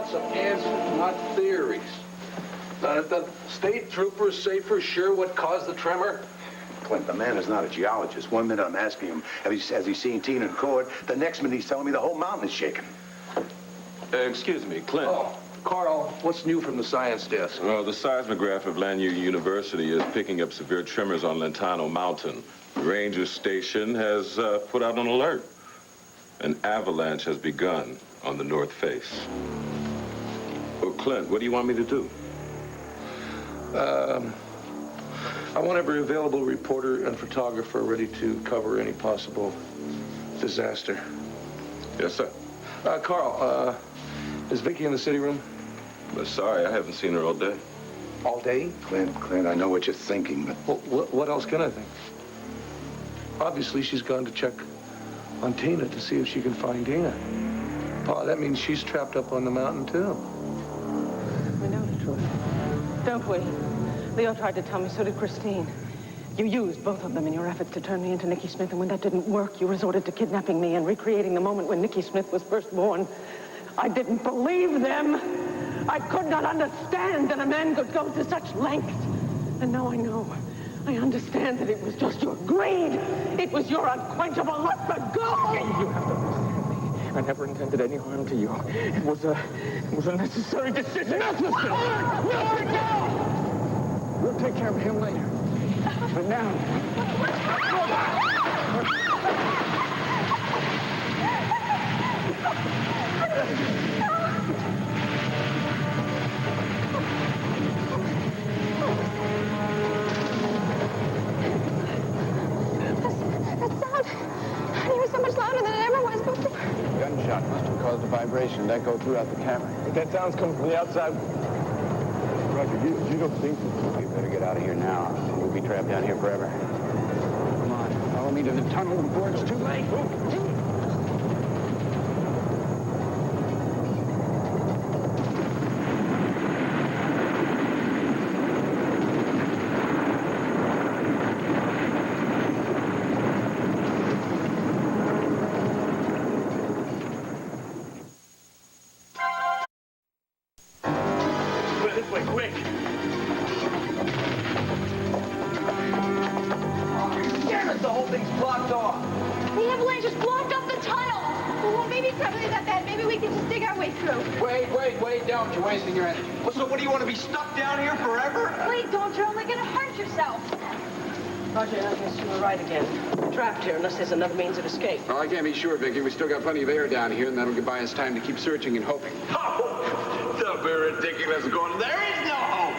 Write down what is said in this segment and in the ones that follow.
want some answers, not theories. Now, did the state troopers say for sure what caused the tremor? Clint, the man is not a geologist. One minute I'm asking him, has he seen Tina and Cord? The next minute he's telling me the whole mountain is shaking. Excuse me, Clint. Oh, Carl, what's new from the science desk? Well, the seismograph of Lanier University is picking up severe tremors on Lantano Mountain. The ranger station has put out an alert. An avalanche has begun on the north face. Well, Clint, what do you want me to do? I want every available reporter and photographer ready to cover any possible disaster. Yes, sir. Carl, is Vicky in the city room? Sorry, I haven't seen her all day. All day? Clint, I know what you're thinking, but... Well, what else can I think? Obviously, she's gone to check on Tina to see if she can find Dana. Pa, that means she's trapped up on the mountain, too. We know the truth, don't we? Leo tried to tell me, so did Christine. You used both of them in your efforts to turn me into Nicky Smith, and when that didn't work, you resorted to kidnapping me and recreating the moment when Nicky Smith was first born. I didn't believe them. I could not understand that a man could go to such lengths. And now I know. I understand that it was just your greed. It was your unquenchable lust for gold. You have to understand me. I never intended any harm to you. It was a necessary decision. Necessary! We'll take care of him later. But now... That sound, it was so much louder than it ever was before. Gunshot must have caused a vibration and echo throughout the cavern. But that sound's coming from the outside. Roger, you don't think so? We better get out of here now. We'll be trapped down here forever. Come on, follow me to the tunnel before it's too late. Wasting your energy. Well, so what do you want to be stuck down here forever? Wait, don't. You're only going to hurt yourself. Roger, I guess you were right again. We're trapped here unless there's another means of escape. Well, I can't be sure, Vicky. We still got plenty of air down here, and that'll give us time to keep searching and hoping. Oh, don't be ridiculous, Gordon. There is no hope.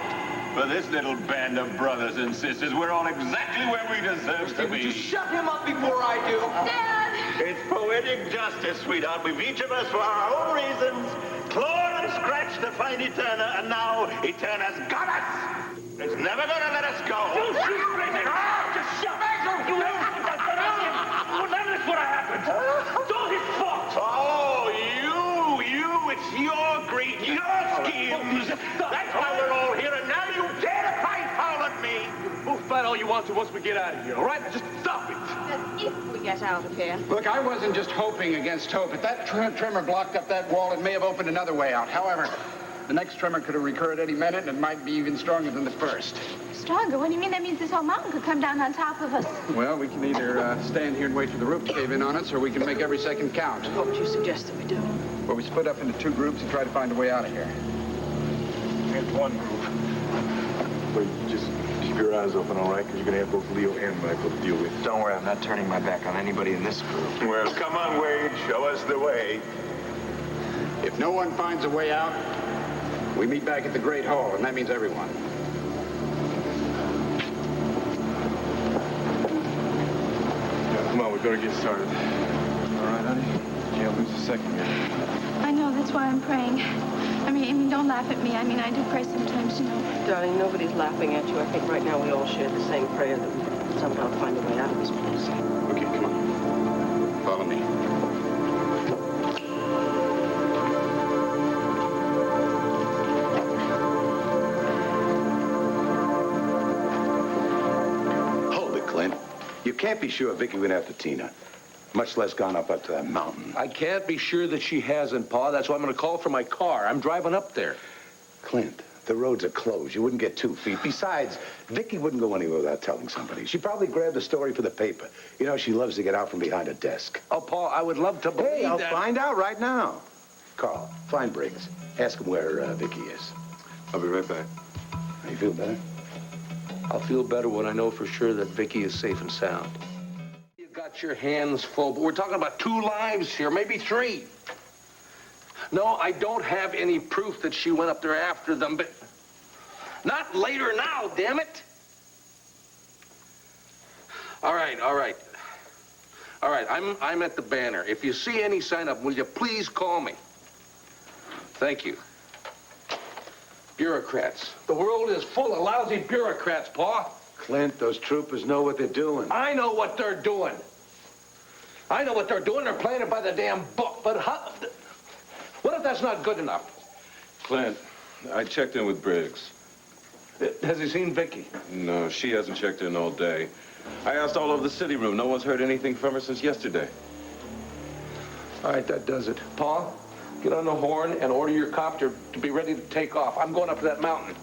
For this little band of brothers and sisters, we're all exactly where we deserve to be. Just shut him up before I do. Dad! It's poetic justice, sweetheart. We've each of us, for our own reasons, clawed and scratched to find Eterna, and now Eterna's got us. It's never gonna let us go. Don't shoot, crazy! Just shut up! You know, none of this would have happened. It's all his fault. Oh, it's your greed, your schemes. That's why we're all here, and now you dare to fight foul at me. We'll fight all you want to once we get out of here, all right? Just stop it. If we get out of here. Look, I wasn't just hoping against hope. If that tremor blocked up that wall, it may have opened another way out. However, the next tremor could have recurred any minute, and it might be even stronger than the first. Stronger? What do you mean? That means this whole mountain could come down on top of us. Well, we can either stand here and wait for the roof to cave in on us, or we can make every second count. What would you suggest that we do? Well, we split up into two groups and try to find a way out of here. Here's one group. But just keep your eyes open, all right? Because you're going to have both Leo and Michael to deal with. Don't worry, I'm not turning my back on anybody in this group. Well, come on, Wade. Show us the way. If no one finds a way out, we meet back at the Great Hall, and that means everyone. Yeah, come on, we better get started. All right, honey? Can't lose a second here. I know, that's why I'm praying. I mean, don't laugh at me. I mean, I do pray sometimes, you know. Darling, nobody's laughing at you. I think right now we all share the same prayer that we can somehow find a way out of this place. Okay, come on. Follow me. Hold it, Clint. You can't be sure Vicky went after Tina. much less gone up to that mountain. I can't be sure that she hasn't, Pa. That's why I'm going to call for my car. I'm driving up there. Clint, the roads are closed. You wouldn't get 2 feet. Besides, Vicky wouldn't go anywhere without telling somebody. She probably grabbed the story for the paper. You know, she loves to get out from behind a desk. Oh, Pa, I would love to believe Hey, I'll that. find out right now. Carl, find Briggs. Ask him where Vicky is. I'll be right back. You feel better? I'll feel better when I know for sure that Vicky is safe and sound. You got your hands full, but we're talking about 2 lives here, maybe 3. No, I don't have any proof that she went up there after them, but not later now, damn it. All right. I'm at the Banner. If you see any sign up, will you please call me? Thank you. Bureaucrats. The world is full of lousy bureaucrats, Pa. Clint, those troopers know what they're doing. I know what they're doing. They're playing it by the damn book. But how? What if that's not good enough? Clint, I checked in with Briggs. Has he seen Vicky? No, she hasn't checked in all day. I asked all over the city room. No one's heard anything from her since yesterday. All right, that does it. Pa, get on the horn and order your copter to be ready to take off. I'm going up to that mountain.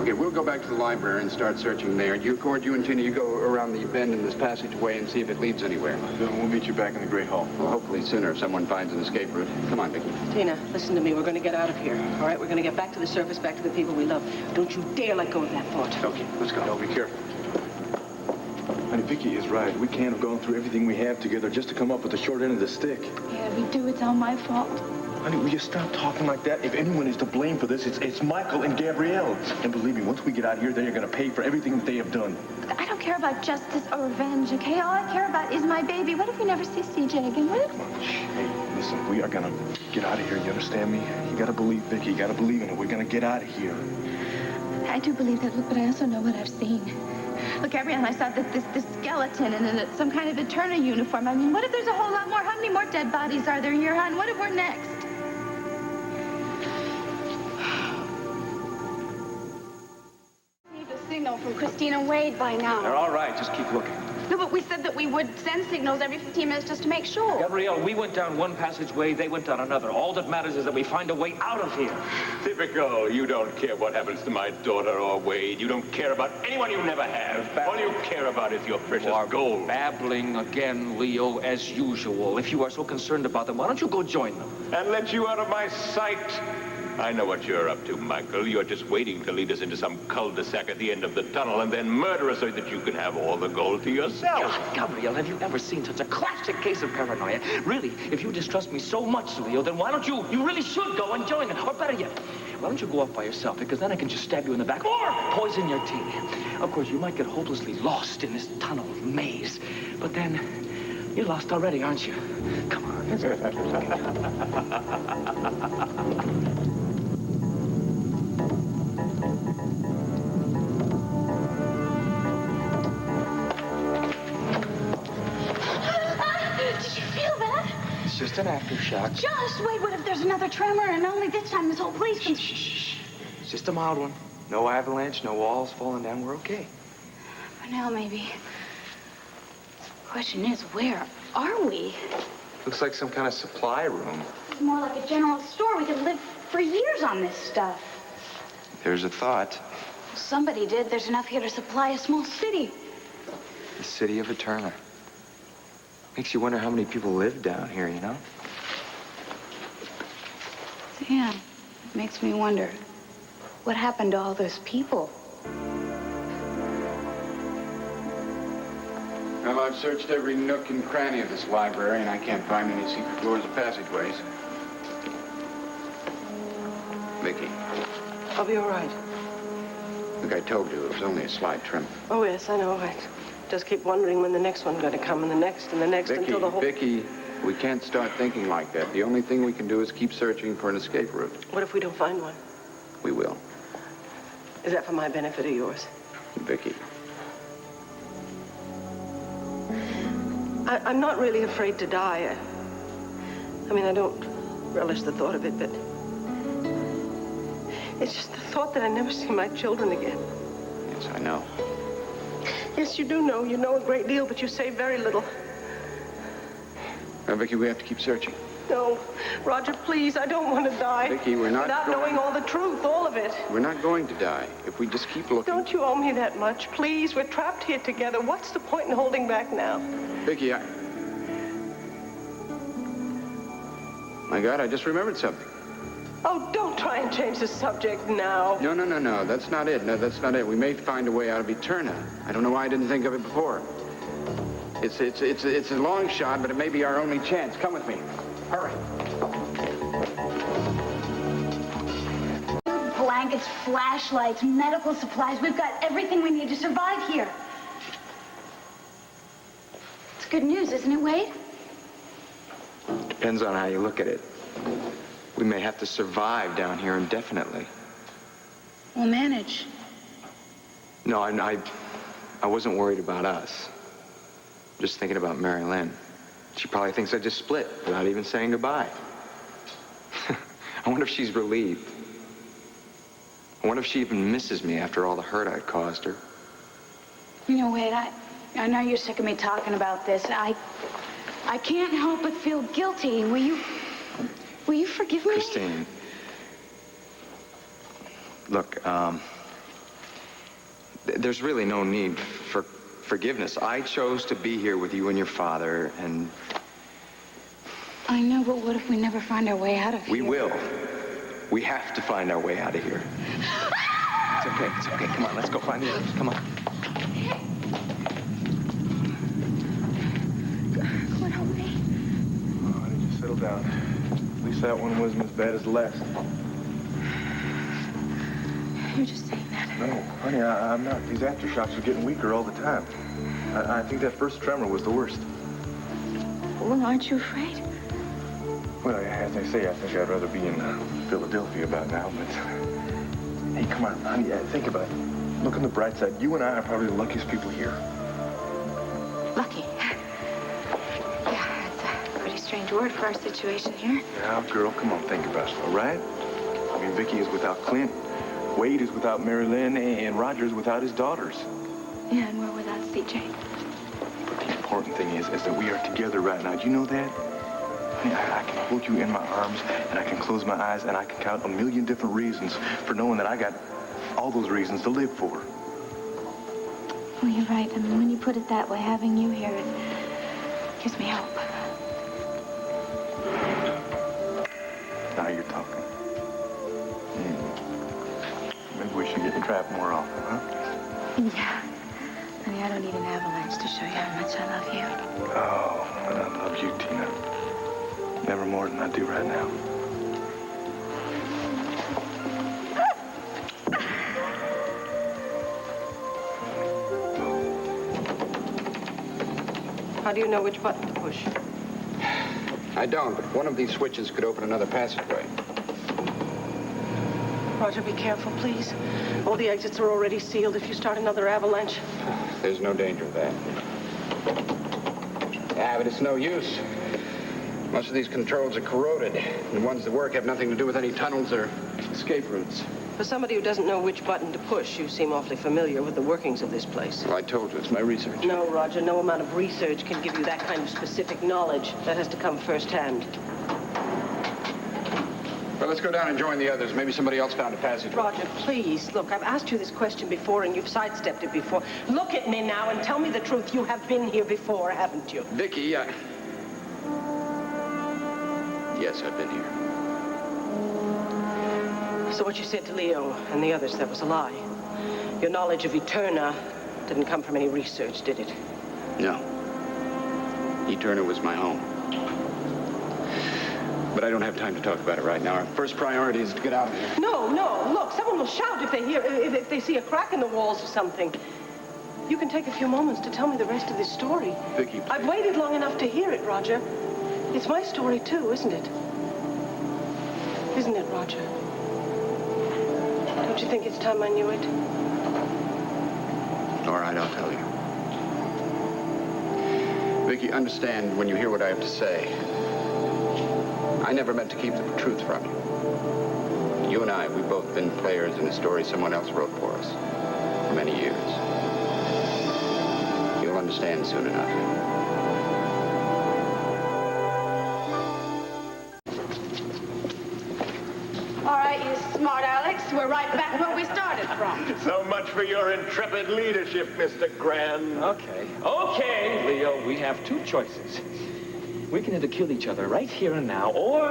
Okay, we'll go back to the library and start searching there. Cord, you and Tina, you go around the bend in this passageway and see if it leads anywhere. We'll meet you back in the Great Hall. Well, hopefully sooner if someone finds an escape route. Come on, Vicky. Tina, listen to me. We're going to get out of here. All right? We're going to get back to the surface, back to the people we love. Don't you dare let go of that thought. Okay, let's go. Be careful. Honey, Vicky is right. We can't have gone through everything we have together just to come up with the short end of the stick. Yeah, we do. It's all my fault. Honey, will you stop talking like that? If anyone is to blame for this, it's Michael and Gabrielle. And believe me, once we get out here, they are going to pay for everything that they have done. I don't care about justice or revenge, okay? All I care about is my baby. What if we never see CJ again? What if... Hey, listen, we are going to get out of here. You understand me? You got to believe Vicky. You got to believe in it. We're going to get out of here. I do believe that, look, but I also know what I've seen. Look, Gabrielle, I saw that this skeleton in some kind of Eterna uniform. I mean, what if there's a whole lot more? How many more dead bodies are there here, hon? What if we're next? Signal from Christina Wade by now. They're all right. Just keep looking. No, but we said that we would send signals every 15 minutes just to make sure. Gabrielle, we went down one passageway, they went down another. All that matters is that we find a way out of here. Typical. You don't care what happens to my daughter or Wade. You don't care about anyone you never have. All you care about is your precious gold. Babbling again, Leo, as usual. If you are so concerned about them, why don't you go join them? And let you out of my sight. I know what you're up to, Michael. You're just waiting to lead us into some cul-de-sac at the end of the tunnel and then murder us so that you can have all the gold to yourself. God, Gabrielle, have you ever seen such a classic case of paranoia? Really, if you distrust me so much, Leo, then why don't you really should go and join them. Or better yet, why don't you go off by yourself? Because then I can just stab you in the back or poison your tea. Of course, you might get hopelessly lost in this tunnel maze. But then, you're lost already, aren't you? Come on, let's go. Just an aftershock. Just wait, what if there's another tremor and only this time this whole place can... Shh. It's just a mild one. No avalanche, no walls falling down. We're okay. For now, maybe. The question is, where are we? Looks like some kind of supply room. It's more like a general store. We could live for years on this stuff. There's a thought. Somebody did. There's enough here to supply a small city. The city of Eterna. Makes you wonder how many people live down here, you know? Yeah, it makes me wonder. What happened to all those people? Well, I've searched every nook and cranny of this library, and I can't find any secret doors or passageways. Vicky, I'll be all right. look, I told you it was only a slight tremor. Oh, yes, I know. I just keep wondering when the next one's going to come, and the next, until the whole... Vicky, we can't start thinking like that. The only thing we can do is keep searching for an escape route. What if we don't find one? We will. Is that for my benefit or yours? Vicky. I'm not really afraid to die. I mean, I don't relish the thought of it, but... It's just the thought that I never see my children again. Yes, I know. Yes, you do know. You know a great deal, but you say very little. Now, Vicky, we have to keep searching. No. Roger, please, I don't want to die. Vicky, we're not without knowing all the truth, all of it. We're not going to die if we just keep looking. Don't you owe me that much? Please, we're trapped here together. What's the point in holding back now? Vicky, My God, I just remembered something. Oh, don't try and change the subject now. No. That's not it. No, that's not it. We may find a way out of Eterna. I don't know why I didn't think of it before. It's a long shot, but it may be our only chance. Come with me. Hurry. Blankets, flashlights, medical supplies. We've got everything we need to survive here. It's good news, isn't it, Wade? Depends on how you look at it. We may have to survive down here indefinitely. We'll manage. No, I wasn't worried about us. Just thinking about Mary Lynn. She probably thinks I just split without even saying goodbye. I wonder if she's relieved. I wonder if she even misses me after all the hurt I caused her. You know, Wade, I know you're sick of me talking about this. I can't help but feel guilty. Will you forgive me? Christine. Look, there's really no need for forgiveness. I chose to be here with you and your father, and... I know, but what if we never find our way out of here? We will. We have to find our way out of here. It's okay. Come on, let's go find the others. Come on. Come on, help me. Oh, honey, just settle down. At least that one wasn't as bad as the last. You're just saying that. No, honey, I'm not. These aftershocks are getting weaker all the time. I think that first tremor was the worst. Well, aren't you afraid? Well, as I say, I think I'd rather be in Philadelphia about now, but... Hey, come on, honey, think about it. Look on the bright side. You and I are probably the luckiest people here. Lucky. Yeah, that's a pretty strange word for our situation here. Now, girl, come on, think about it, all right? I mean, Vicky is without Clint, Wade is without Mary Lynn, and Roger is without his daughters. Yeah, and we're without CJ. But the important thing is that we are together right now. Do you know that? Honey, I can hold you in my arms, and I can close my eyes, and I can count a million different reasons for knowing that I got all those reasons to live for. Well, you're right. I mean, when you put it that way, having you here, it gives me hope. Now you're talking. Maybe we should get trapped more often, huh? Yeah. Honey, I don't need an avalanche to show you how much I love you. Oh, but I love you, Tina. Never more than I do right now. How do you know which button to push? I don't, but one of these switches could open another passageway. Roger, be careful, please. All the exits are already sealed. If you start another avalanche... There's no danger of that. Yeah, but it's no use. Most of these controls are corroded. The ones that work have nothing to do with any tunnels or escape routes. For somebody who doesn't know which button to push, you seem awfully familiar with the workings of this place. Well, I told you, it's my research. No, Roger, no amount of research can give you that kind of specific knowledge. That has to come firsthand. Well, let's go down and join the others. Maybe somebody else found a passage. Roger, please, look, I've asked you this question before, and you've sidestepped it before. Look at me now and tell me the truth. You have been here before, haven't you? Vicky, Yes, I've been here. So what you said to Leo and the others, that was a lie. Your knowledge of Eterna didn't come from any research, did it? No. Eterna was my home. But I don't have time to talk about it right now. Our first priority is to get out of here. No, look, someone will shout if they see a crack in the walls or something. You can take a few moments to tell me the rest of this story. Vicky, please. I've waited long enough to hear it, Roger. It's my story, too, isn't it? Isn't it, Roger? Don't you think it's time I knew it? All right, I'll tell you. Vicky, understand when you hear what I have to say. I never meant to keep the truth from you. You and I, we've both been players in a story someone else wrote for us for many years. understand soon enough. All right, you smart Alex. We're right back where we started from. So much for your intrepid leadership, Mr. Grand. Okay, Leo, we have two choices. We can either kill each other right here and now, or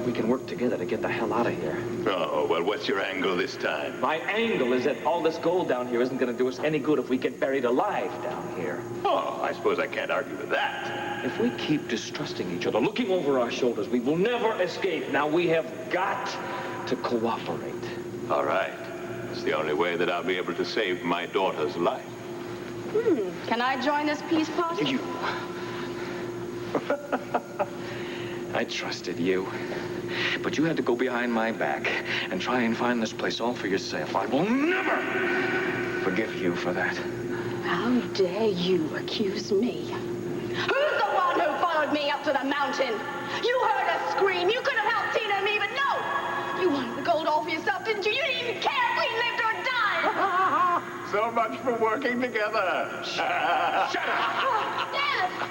we can work together to get the hell out of here. Oh, well, what's your angle this time? My angle is that all this gold down here isn't going to do us any good if we get buried alive down here. Oh, I suppose I can't argue with that. If we keep distrusting each other, looking over our shoulders, we will never escape. Now, we have got to cooperate. All right. It's the only way that I'll be able to save my daughter's life. Can I join this peace party? You. I trusted you. But you had to go behind my back and try and find this place all for yourself. I will never forgive you for that. How dare you accuse me? Who's the one who followed me up to the mountain? You heard us scream. You could have helped Tina and me, but no! You wanted the gold all for yourself, didn't you? You didn't even care if we lived or died! So much for working together. Shut up! Dad!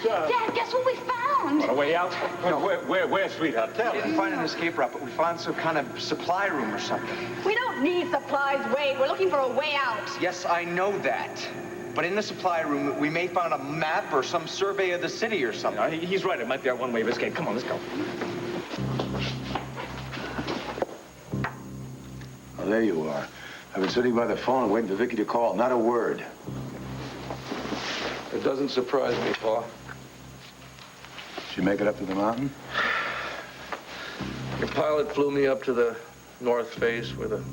Dad, guess what we found? Want a way out? No, where, sweetheart? Tell We didn't find an escape route, but we found some kind of supply room or something. We don't need supplies, Wade. We're looking for a way out. Yes, I know that. But in the supply room, we may find a map or some survey of the city or something. He's right. It might be our one way of escape. Come on, let's go. Well, there you are. I've been sitting by the phone waiting for Vicky to call. Not a word. It doesn't surprise me, Pa. Did you make it up to the mountain? Your pilot flew me up to the north face where the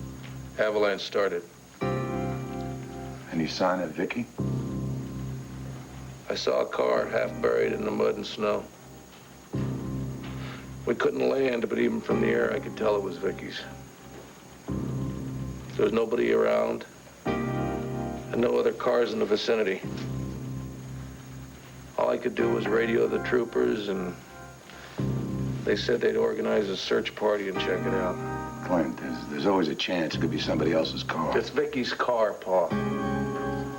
avalanche started. Any sign of Vicky? I saw a car half buried in the mud and snow. We couldn't land, but even from the air, I could tell it was Vicky's. There was nobody around, and no other cars in the vicinity. All I could do was radio the troopers, and they said they'd organize a search party and check it out. Clint, there's always a chance it could be somebody else's car. It's Vicky's car, Pa.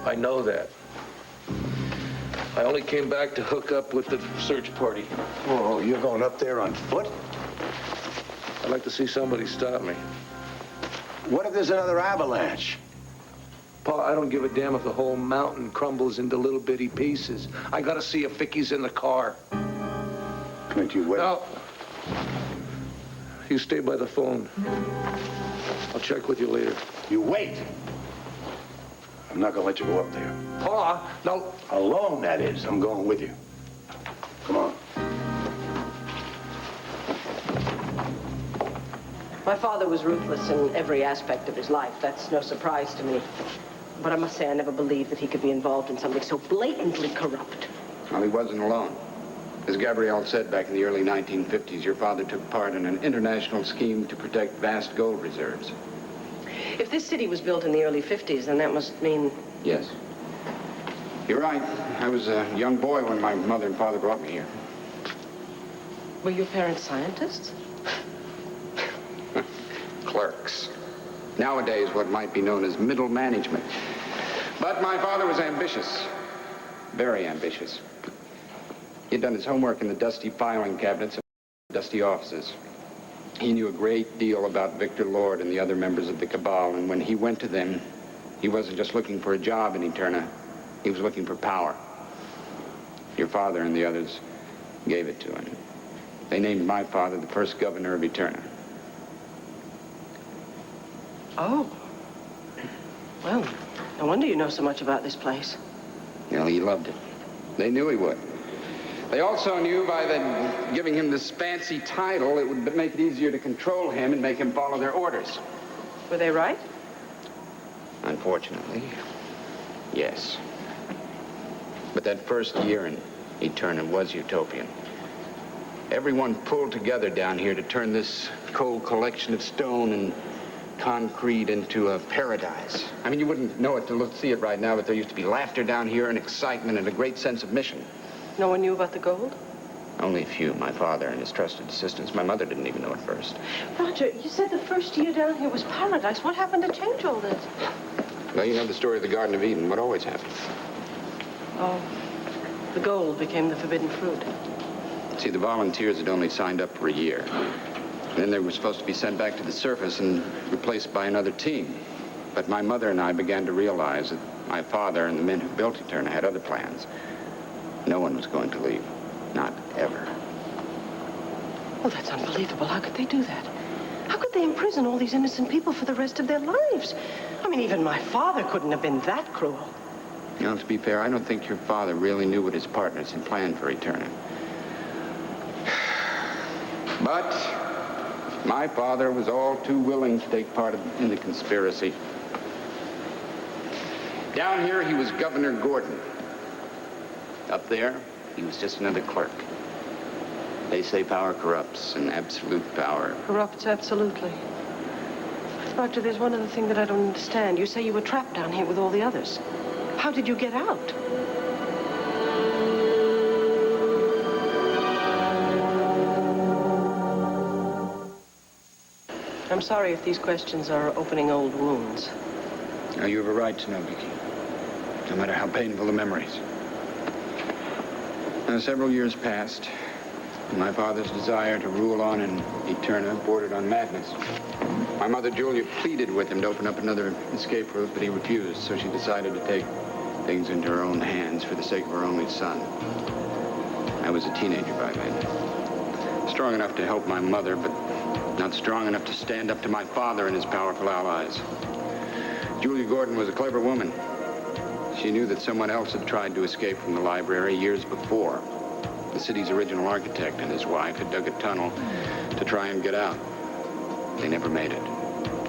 I know that. I only came back to hook up with the search party. Whoa, you're going up there on foot? I'd like to see somebody stop me. What if there's another avalanche? Pa, I don't give a damn if the whole mountain crumbles into little bitty pieces. I gotta see if Vicky's in the car. Clint, you wait. No. You stay by the phone. I'll check with you later. You wait. I'm not gonna let you go up there. Pa, no. Alone, that is. I'm going with you. Come on. My father was ruthless in every aspect of his life. That's no surprise to me. But I must say I never believed that he could be involved in something so blatantly corrupt. Well, he wasn't alone. As Gabrielle said back in the early 1950s, your father took part in an international scheme to protect vast gold reserves. If this city was built in the early 50s, then that must mean... Yes. You're right. I was a young boy when my mother and father brought me here. Were your parents scientists? Clerks. Nowadays, what might be known as middle management. But my father was ambitious. Very ambitious. He'd done his homework in the dusty filing cabinets of dusty offices. He knew a great deal about Victor Lord and the other members of the cabal, and when he went to them, he wasn't just looking for a job in Eterna. He was looking for power. Your father and the others gave it to him. They named my father the first governor of Eterna. Oh. Well, no wonder you know so much about this place. Well, he loved it. They knew he would. They also knew by them giving him this fancy title, it would make it easier to control him and make him follow their orders. Were they right? Unfortunately, yes. But that first year in Eterna was utopian. Everyone pulled together down here to turn this cold collection of stone and concrete into a paradise. I mean, you wouldn't know it to see it right now, but there used to be laughter down here and excitement and a great sense of mission. No one knew about the gold? Only a few. My father and his trusted assistants. My mother didn't even know at first. Roger, you said the first year down here was paradise. What happened to change all this? Well, you know the story of the Garden of Eden. What always happens? Oh, the gold became the forbidden fruit. See, the volunteers had only signed up for a year. Then they were supposed to be sent back to the surface and replaced by another team. But my mother and I began to realize that my father and the men who built Eterna had other plans. No one was going to leave. Not ever. Well, that's unbelievable. How could they do that? How could they imprison all these innocent people for the rest of their lives? I mean, even my father couldn't have been that cruel. You know, to be fair, I don't think your father really knew what his partners had planned for Eterna. But my father was all too willing to take part in the conspiracy. Down here, he was Governor Gordon. Up there, he was just another clerk. They say power corrupts, and absolute power. Corrupts absolutely. Doctor, there's one other thing that I don't understand. You say you were trapped down here with all the others. How did you get out? I'm sorry if these questions are opening old wounds. Now, you have a right to know, Vicky. No matter how painful the memories. Now, several years passed. My father's desire to rule on in Eterna bordered on madness. My mother, Julia, pleaded with him to open up another escape route, but he refused, so she decided to take things into her own hands for the sake of her only son. I was a teenager by then. Strong enough to help my mother, but not strong enough to stand up to my father and his powerful allies. Julia Gordon was a clever woman. She knew that someone else had tried to escape from the library years before. The city's original architect and his wife had dug a tunnel to try and get out. They never made it.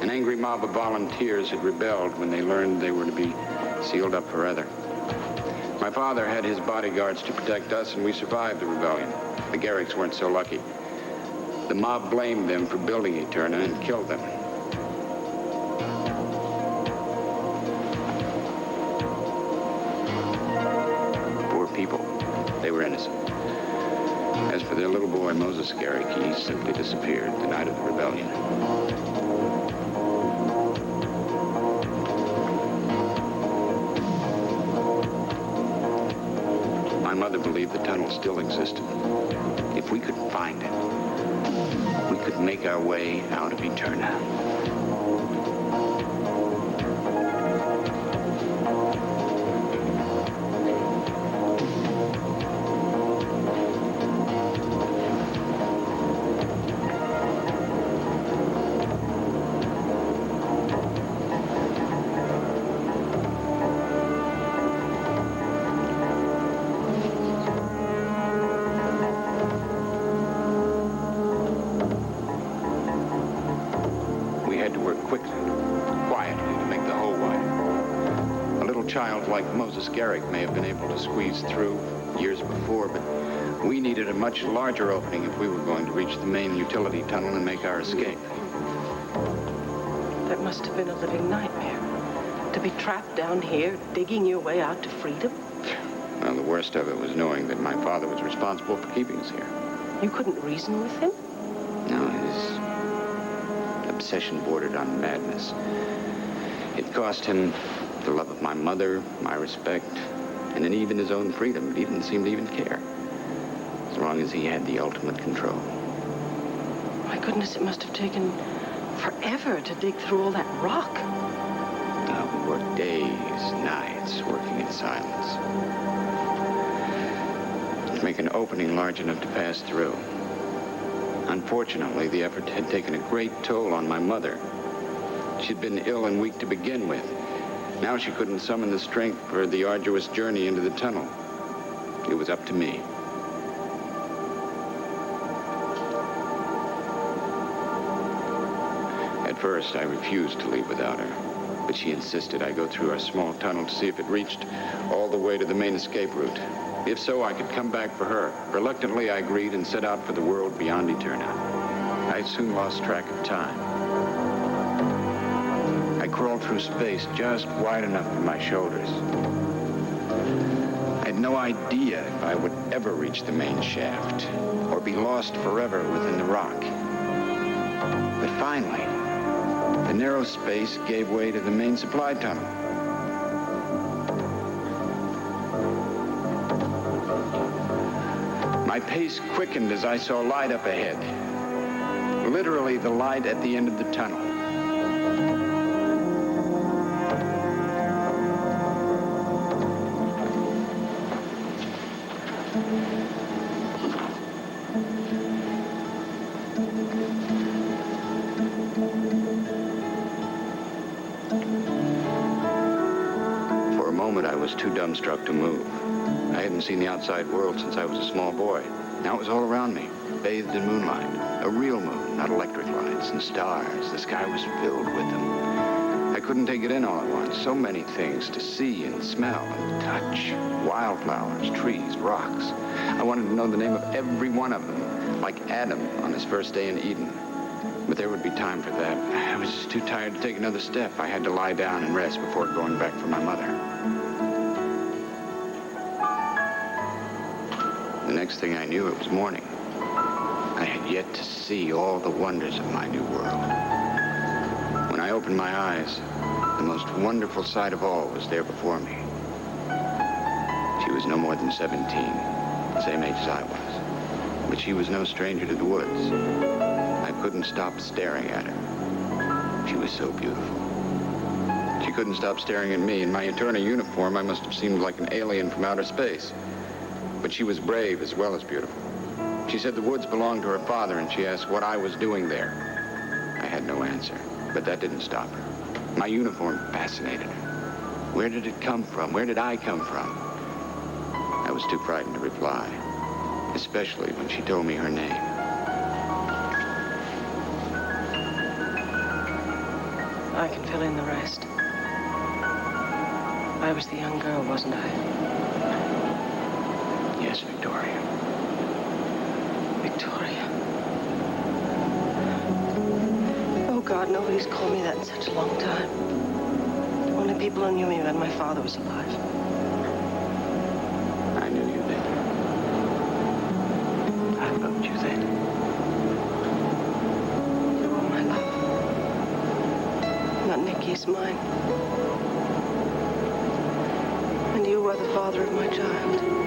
An angry mob of volunteers had rebelled when they learned they were to be sealed up forever. My father had his bodyguards to protect us, and we survived the rebellion. The Garricks weren't so lucky. The mob blamed them for building Eterna and killed them. Poor people. They were innocent. As for their little boy, Moses Garrick, he simply disappeared the night of the rebellion. My mother believed the tunnel still existed. If we could find it, we could make our way out of Eterna. Like Moses Garrick may have been able to squeeze through years before, but we needed a much larger opening if we were going to reach the main utility tunnel and make our escape. That must have been a living nightmare. To be trapped down here, digging your way out to freedom. Well, the worst of it was knowing that my father was responsible for keeping us here. You couldn't reason with him? No, his obsession bordered on madness. It cost him the love of my mother, my respect, and then even his own freedom. But he didn't seem to even care, as long as he had the ultimate control. My goodness, it must have taken forever to dig through all that rock. We worked days, nights, working in silence to make an opening large enough to pass through. Unfortunately, the effort had taken a great toll on my mother. She'd been ill and weak to begin with. Now she couldn't summon the strength for the arduous journey into the tunnel. It was up to me. At first, I refused to leave without her, but she insisted I go through our small tunnel to see if it reached all the way to the main escape route. If so, I could come back for her. Reluctantly, I agreed and set out for the world beyond Eterna. I soon lost track of time. I crawled through space just wide enough for my shoulders. I had no idea if I would ever reach the main shaft or be lost forever within the rock. But finally, the narrow space gave way to the main supply tunnel. My pace quickened as I saw light up ahead. Literally the light at the end of the tunnel. For a moment, I was too dumbstruck to move. I hadn't seen the outside world since I was a small boy. Now it was all around me, bathed in moonlight. A real moon, not electric lights and stars. The sky was filled with them. I couldn't take it in all at once. So many things to see and smell and touch. Wildflowers, trees, rocks. I wanted to know the name of every one of them, like Adam on his first day in Eden. But there would be time for that. I was just too tired to take another step. I had to lie down and rest before going back for my mother. The next thing I knew, it was morning. I had yet to see all the wonders of my new world. When I opened my eyes, the most wonderful sight of all was there before me. She was no more than 17, the same age as I was. But she was no stranger to the woods. I couldn't stop staring at her. She was so beautiful. She couldn't stop staring at me. In my eternal uniform, I must have seemed like an alien from outer space. But she was brave as well as beautiful. She said the woods belonged to her father, and she asked what I was doing there. I had no answer, but that didn't stop her. My uniform fascinated her. Where did it come from? Where did I come from? I was too frightened to reply, especially when she told me her name. I can fill in the rest. I was the young girl, wasn't I? Yes, Victoria. Victoria. Oh, God, nobody's called me that in such a long time. Only people who knew me when my father was alive. I knew you then. I loved you then. You were my love. Not Nikki's, mine. And you were the father of my child.